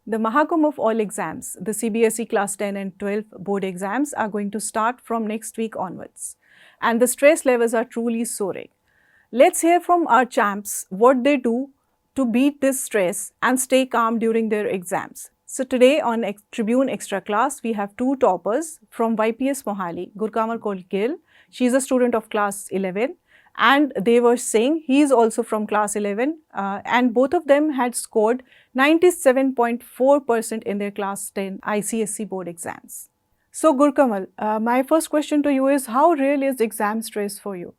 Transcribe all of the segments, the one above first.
The Mahakumbh of all exams, the CBSE Class 10 and 12 board exams are going to start from next week onwards. And the stress levels are truly soaring. Let's hear from our champs what they do to beat this stress and stay calm during their exams. So today on Tribune Extra Class, we have two toppers from YPS Mohali, Gurkanwal called Gill. She is a student of class 11, and they were saying he is also from class 11, and both of them had scored 97.4% in their class 10 ICSE board exams. So Gurkanwal, my first question to you is, how real is exam stress for you?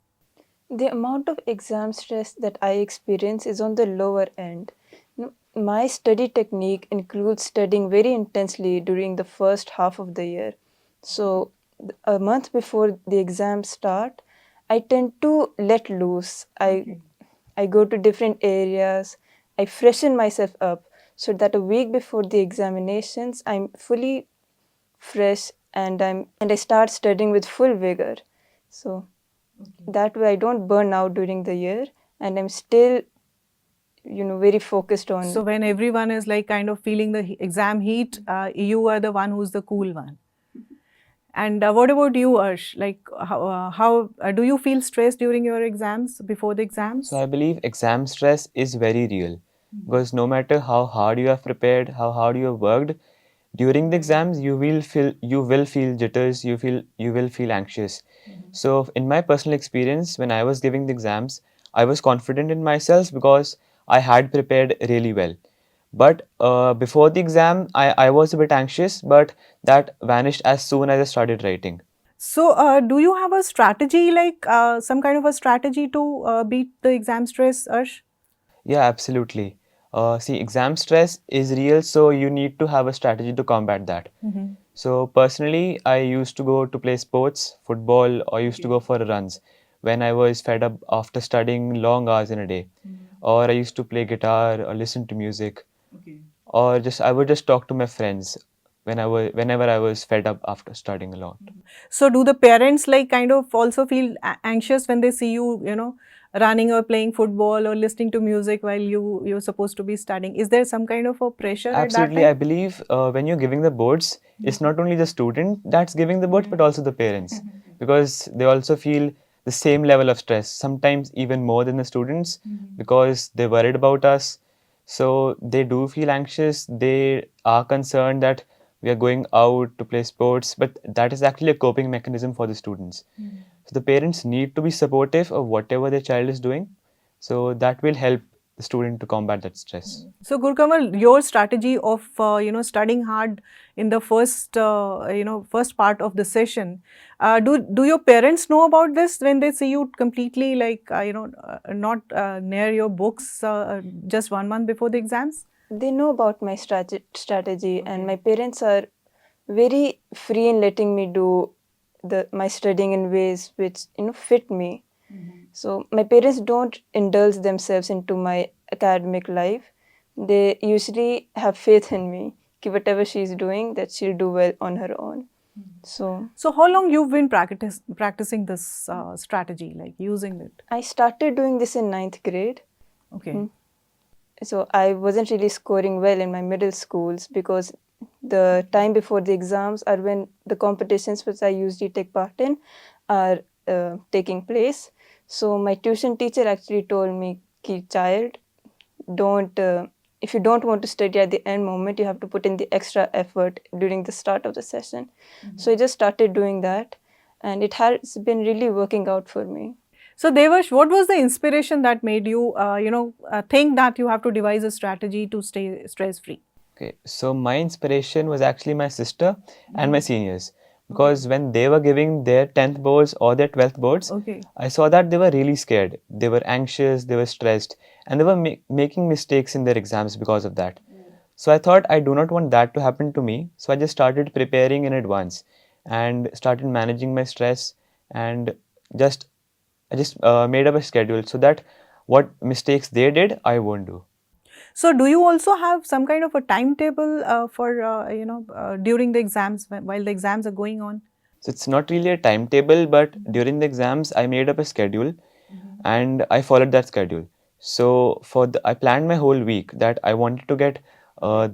The amount of exam stress that I experience is on the lower end. My study technique includes studying very intensely during the first half of the year. So, a month before the exams start, I tend to let loose. I go to different areas, I freshen myself up so that a week before the examinations, I'm fully fresh and I start studying with full vigor. So, that way I don't burn out during the year and I'm still very focused on. So when everyone is like kind of feeling the exam heat, you are the one who's the cool one. And what about you, Arsh? Like how do you feel stressed during your exams, before the exams? So I believe exam stress is very real because no matter how hard you have prepared, how hard you have worked, during the exams you will feel jitters, you will feel anxious. So in my personal experience, when I was giving the exams, I was confident in myself because I had prepared really well. But before the exam, I was a bit anxious, but that vanished as soon as I started writing. So do you have a strategy, like some kind of a strategy to beat the exam stress, Arsh? Yeah, absolutely. See, exam stress is real, so you need to have a strategy to combat that. So personally, I used to go to play sports, football, or used to go for runs when I was fed up after studying long hours in a day. Or I used to play guitar or listen to music. Or I would just talk to my friends whenever I was fed up after studying a lot. So do the parents like kind of also feel anxious when they see you, running or playing football or listening to music while you're supposed to be studying? Is there some kind of a pressure at that Absolutely, I time? believe when you're giving the boards, it's not only the student that's giving the boards, but also the parents, because they also feel the same level of stress, sometimes even more than the students, because they're worried about us. So they do feel anxious. They are concerned that we are going out to play sports, but that is actually a coping mechanism for the students. So the parents need to be supportive of whatever their child is doing. So that will help the student to combat that stress. So Gurkamal, your strategy of studying hard in the first first part of the session, do your parents know about this when they see you completely like not near your books just 1 month before the exams? They know about my strategy, and my parents are very free in letting me do my studying in ways which fit me. So my parents don't indulge themselves into my academic life. They usually have faith in me. Ki whatever she's doing, that she'll do well on her own. So how long you've been practicing this strategy, like using it? I started doing this in 9th grade. Okay. So I wasn't really scoring well in my middle schools because the time before the exams are when the competitions which I usually take part in are taking place. So my tuition teacher actually told me, "Ki child, don't if you don't want to study at the end moment, you have to put in the extra effort during the start of the session." So I just started doing that, and it has been really working out for me. So Devash, what was the inspiration that made you, think that you have to devise a strategy to stay stress-free? Okay, so my inspiration was actually my sister and my seniors, because when they were giving their 10th boards or their 12th boards, I saw that they were really scared. They were anxious, they were stressed, and they were making mistakes in their exams because of that. So I thought I do not want that to happen to me. So I just started preparing in advance and started managing my stress, and just I just made up a schedule so that what mistakes they did, I won't do. So do you also have some kind of a timetable for, during the exams, while the exams are going on? So it's not really a timetable, but during the exams, I made up a schedule and I followed that schedule. So I planned my whole week that I wanted to get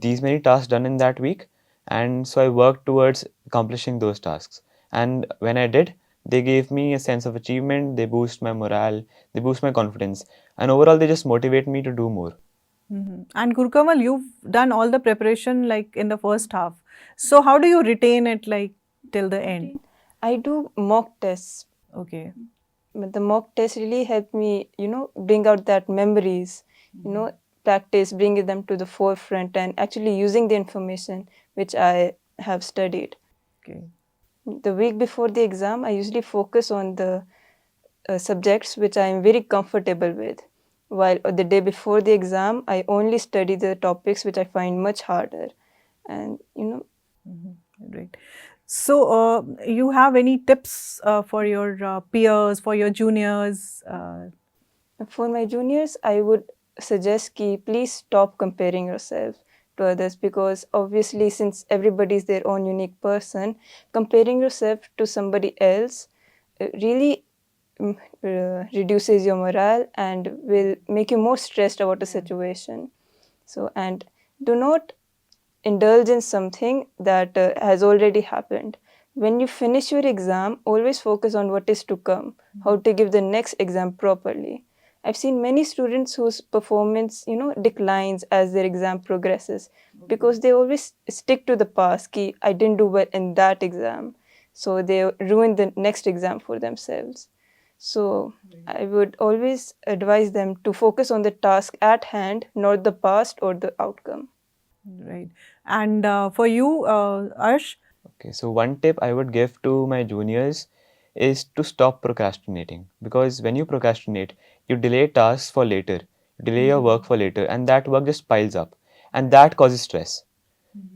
these many tasks done in that week, and so I worked towards accomplishing those tasks. And when I did, they gave me a sense of achievement, they boost my morale, they boost my confidence, and overall they just motivate me to do more. And Gurkanwal, you've done all the preparation like in the first half. So how do you retain it like till the end? I do mock tests. Okay. But the mock tests really help me, bring out that memories, practice, bringing them to the forefront and actually using the information which I have studied. Okay. The week before the exam, I usually focus on the subjects which I am very comfortable with. While the day before the exam, I only study the topics which I find much harder. And, Right. So, you have any tips for your peers, for your juniors? For my juniors, I would suggest ki please stop comparing yourself to others, because obviously since everybody is their own unique person, comparing yourself to somebody else really reduces your morale and will make you more stressed about the situation. So, and do not indulge in something that has already happened. When you finish your exam, always focus on what is to come, how to give the next exam properly. I've seen many students whose performance, declines as their exam progresses because they always stick to the past. Ki, I didn't do well in that exam, so they ruin the next exam for themselves. So I would always advise them to focus on the task at hand, not the past or the outcome. Right. And for you, Arsh? Okay, so one tip I would give to my juniors is to stop procrastinating, because when you procrastinate, you delay tasks for later, you delay your work for later, and that work just piles up, and that causes stress.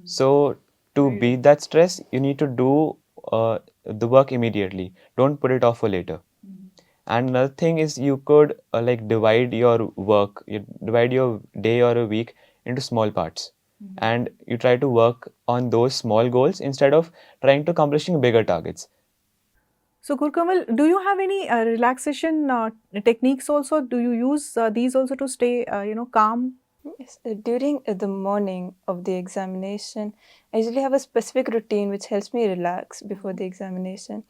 So to beat that stress, you need to do the work immediately. Don't put it off for later. And another thing is you could like divide your work, you divide your day or a week into small parts, and you try to work on those small goals instead of trying to accomplishing bigger targets. So, Gurkanwal, do you have any relaxation techniques also? Do you use these also to stay, calm? Yes, during the morning of the examination, I usually have a specific routine which helps me relax before the examination.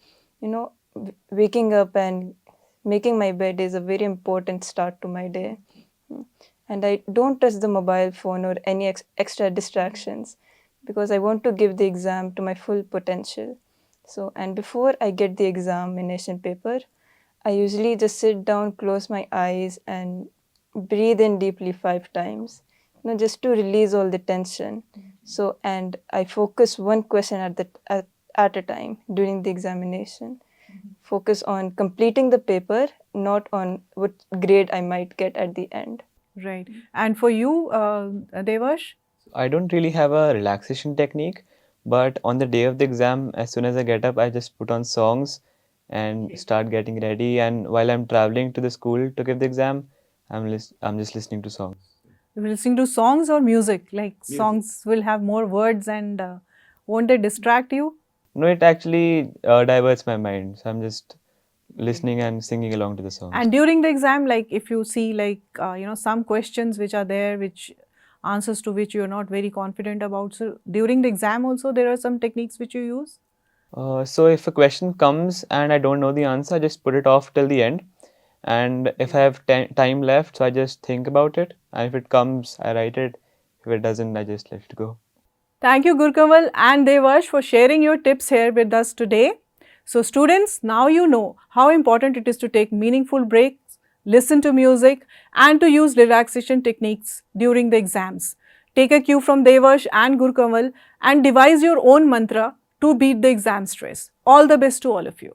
Waking up and making my bed is a very important start to my day. And I don't touch the mobile phone or any extra distractions because I want to give the exam to my full potential. So, and before I get the examination paper, I usually just sit down, close my eyes, and breathe in deeply 5 times, just to release all the tension. So, and I focus one question at a time during the examination. Focus on completing the paper, not on what grade I might get at the end. Right. And for you, Devash? I don't really have a relaxation technique, but on the day of the exam, as soon as I get up, I just put on songs and start getting ready. And while I'm traveling to the school to give the exam, I'm just listening to songs. You're listening to songs or music? Like songs will have more words and won't they distract you? No, it actually diverts my mind. So I'm just listening and singing along to the songs. And during the exam, like if you see like, some questions which are there, which answers to which you're not very confident about. So during the exam also, there are some techniques which you use? So if a question comes and I don't know the answer, I just put it off till the end. And if I have time left, so I just think about it. And if it comes, I write it. If it doesn't, I just let it go. Thank you, Gurkanwal and Devash, for sharing your tips here with us today. So students, now you know how important it is to take meaningful breaks, listen to music and to use relaxation techniques during the exams. Take a cue from Devash and Gurkanwal and devise your own mantra to beat the exam stress. All the best to all of you.